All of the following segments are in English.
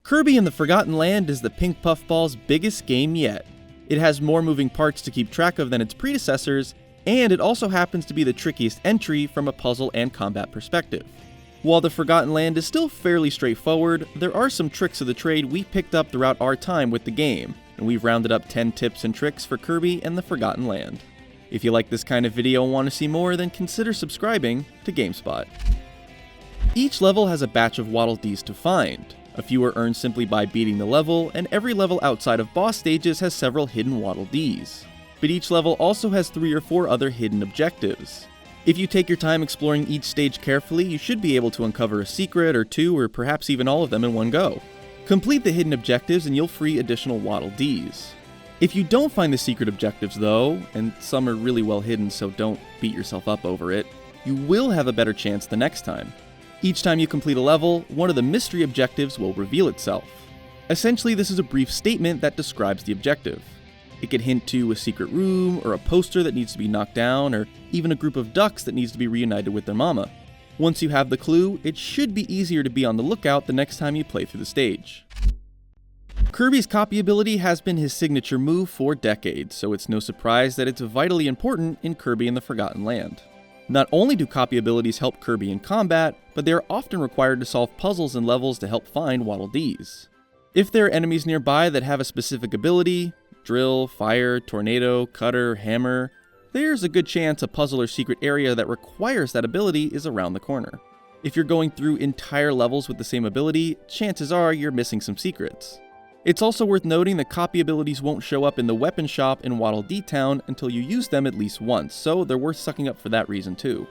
Kirby and the Forgotten Land is the pink puffball's biggest game yet. It has more moving parts to keep track of than its predecessors, and it also happens to be the trickiest entry from a puzzle and combat perspective. While the Forgotten Land is still fairly straightforward, there are some tricks of the trade we picked up throughout our time with the game, and we've rounded up 10 tips and tricks for Kirby and the Forgotten Land. If you like this kind of video and want to see more, then consider subscribing to GameSpot. Each level has a batch of Waddle Dees to find. A few are earned simply by beating the level, and every level outside of boss stages has several hidden Waddle Dees. But each level also has 3 or 4 other hidden objectives. If you take your time exploring each stage carefully, you should be able to uncover a secret or 2 or perhaps even all of them in one go. Complete the hidden objectives and you'll free additional Waddle Dees. If you don't find the secret objectives though, and some are really well hidden so don't beat yourself up over it, you will have a better chance the next time. Each time you complete a level, one of the mystery objectives will reveal itself. Essentially, this is a brief statement that describes the objective. It could hint to a secret room, or a poster that needs to be knocked down, or even a group of ducks that needs to be reunited with their mama. Once you have the clue, it should be easier to be on the lookout the next time you play through the stage. Kirby's copy ability has been his signature move for decades, so it's no surprise that it's vitally important in Kirby and the Forgotten Land. Not only do copy abilities help Kirby in combat, but they are often required to solve puzzles and levels to help find Waddle Dees. If there are enemies nearby that have a specific ability, drill, fire, tornado, cutter, hammer, there's a good chance a puzzle or secret area that requires that ability is around the corner. If you're going through entire levels with the same ability, chances are you're missing some secrets. It's also worth noting that copy abilities won't show up in the weapon shop in Waddle Dee Town until you use them at least once, so they're worth sucking up for that reason too.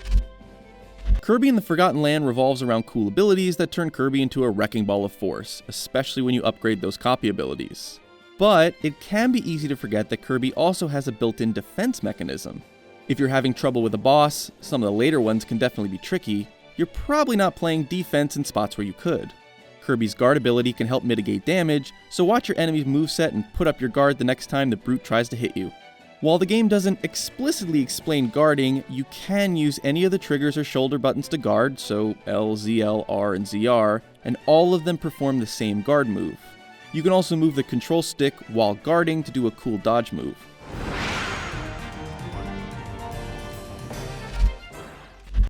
Kirby and the Forgotten Land revolves around cool abilities that turn Kirby into a wrecking ball of force, especially when you upgrade those copy abilities. But it can be easy to forget that Kirby also has a built-in defense mechanism. If you're having trouble with a boss, some of the later ones can definitely be tricky, you're probably not playing defense in spots where you could. Kirby's guard ability can help mitigate damage, so watch your enemy's moveset and put up your guard the next time the brute tries to hit you. While the game doesn't explicitly explain guarding, you can use any of the triggers or shoulder buttons to guard, so L, ZL, R, and ZR, and all of them perform the same guard move. You can also move the control stick while guarding to do a cool dodge move.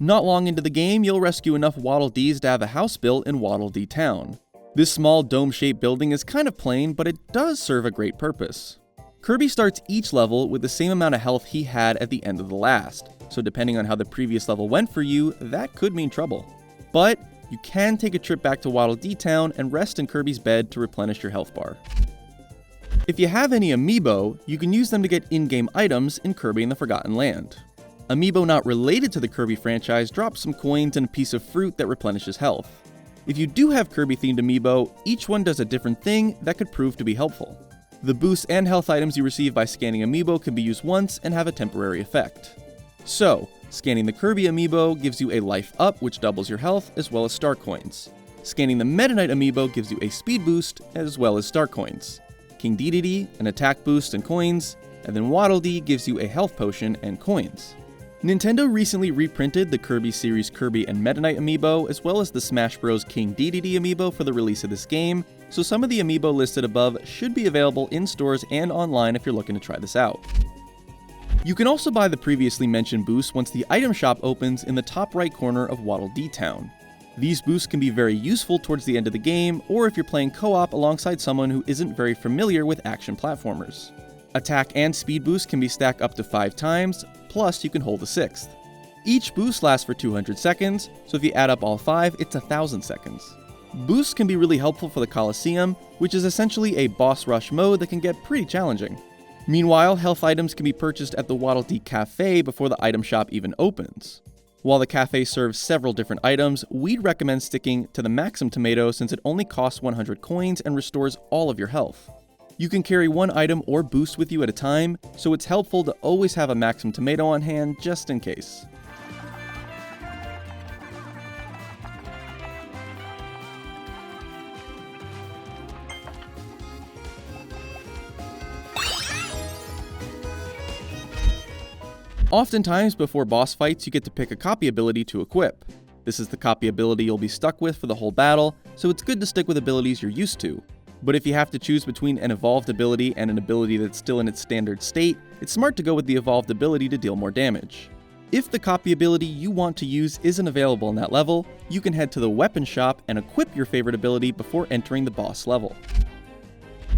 Not long into the game, you'll rescue enough Waddle Dees to have a house built in Waddle Dee Town. This small dome-shaped building is kind of plain, but it does serve a great purpose. Kirby starts each level with the same amount of health he had at the end of the last, so depending on how the previous level went for you, that could mean trouble. But you can take a trip back to Waddle Dee Town and rest in Kirby's bed to replenish your health bar. If you have any AMIIBO, you can use them to get in-game items in Kirby and the Forgotten Land. AMIIBO not related to the Kirby franchise drops some coins and a piece of fruit that replenishes health. If you do have Kirby-themed AMIIBO, each one does a different thing that could prove to be helpful. The boosts and health items you receive by scanning AMIIBO can be used once and have a temporary effect. So, scanning the Kirby AMIIBO gives you a life up, which doubles your health, as well as star coins. Scanning the Meta Knight AMIIBO gives you a speed boost, as well as star coins. King Dedede, an attack boost and coins, and then Waddle Dee gives you a health potion and coins. Nintendo recently reprinted the Kirby series Kirby and Meta Knight AMIIBO, as well as the Smash Bros. King Dedede AMIIBO for the release of this game, so some of the AMIIBO listed above should be available in stores and online if you're looking to try this out. You can also buy the previously mentioned boosts once the item shop opens in the top right corner of Waddle Dee Town. These boosts can be very useful towards the end of the game, or if you're playing co-op alongside someone who isn't very familiar with action platformers. Attack and speed boosts can be stacked up to 5 times, plus you can hold a 6th. Each boost lasts for 200 seconds, so if you add up all 5, it's 1,000 seconds. Boosts can be really helpful for the Coliseum, which is essentially a boss rush mode that can get pretty challenging. Meanwhile, health items can be purchased at the Waddle Dee Cafe before the item shop even opens. While the cafe serves several different items, we'd recommend sticking to the Maxim Tomato since it only costs 100 coins and restores all of your health. You can carry one item or boost with you at a time, so it's helpful to always have a Maxim Tomato on hand just in case. Oftentimes before boss fights you get to pick a copy ability to equip. This is the copy ability you'll be stuck with for the whole battle, so it's good to stick with abilities you're used to. But if you have to choose between an evolved ability and an ability that's still in its standard state, it's smart to go with the evolved ability to deal more damage. If the copy ability you want to use isn't available in that level, you can head to the weapon shop and equip your favorite ability before entering the boss level.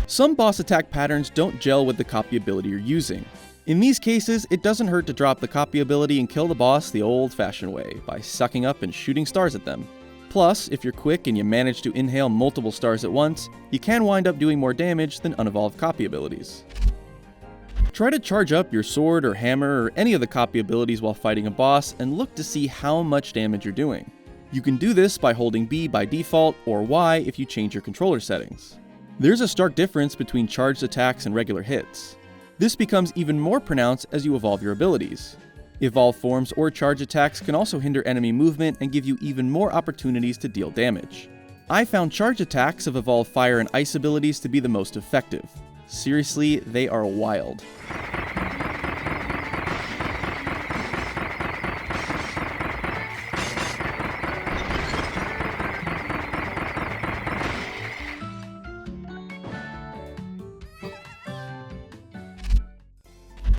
Some boss attack patterns don't gel with the copy ability you're using. In these cases, it doesn't hurt to drop the copy ability and kill the boss the old-fashioned way, by sucking up and shooting stars at them. Plus, if you're quick and you manage to inhale multiple stars at once, you can wind up doing more damage than unevolved copy abilities. Try to charge up your sword or hammer or any of the copy abilities while fighting a boss and look to see how much damage you're doing. You can do this by holding B by default or Y if you change your controller settings. There's a stark difference between charged attacks and regular hits. This becomes even more pronounced as you evolve your abilities. Evolved forms or charge attacks can also hinder enemy movement and give you even more opportunities to deal damage. I found charge attacks of evolved fire and ice abilities to be the most effective. Seriously, they are wild.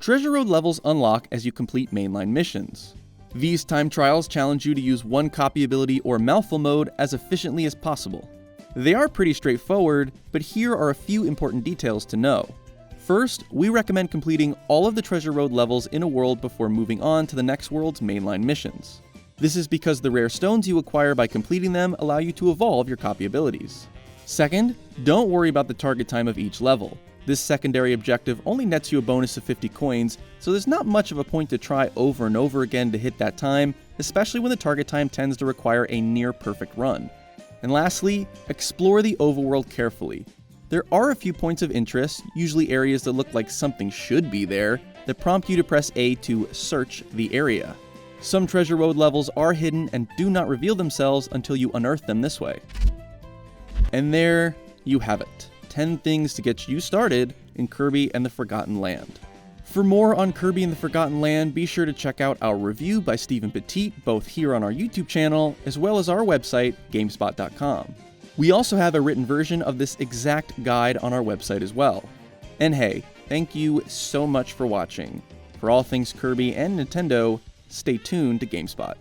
Treasure Road levels unlock as you complete mainline missions. These time trials challenge you to use one copy ability or mouthful mode as efficiently as possible. They are pretty straightforward, but here are a few important details to know. First, we recommend completing all of the Treasure Road levels in a world before moving on to the next world's mainline missions. This is because the rare stones you acquire by completing them allow you to evolve your copy abilities. Second, don't worry about the target time of each level. This secondary objective only nets you a bonus of 50 coins, so there's not much of a point to try over and over again to hit that time, especially when the target time tends to require a near-perfect run. And lastly, explore the overworld carefully. There are a few points of interest, usually areas that look like something should be there, that prompt you to press A to search the area. Some Treasure Road levels are hidden and do not reveal themselves until you unearth them this way. And there you have it. 10 things to get you started in Kirby and the Forgotten Land. For more on Kirby and the Forgotten Land, be sure to check out our review by Stephen Petit, both here on our YouTube channel, as well as our website, GameSpot.com. We also have a written version of this exact guide on our website as well. And hey, thank you so much for watching. For all things Kirby and Nintendo, stay tuned to GameSpot.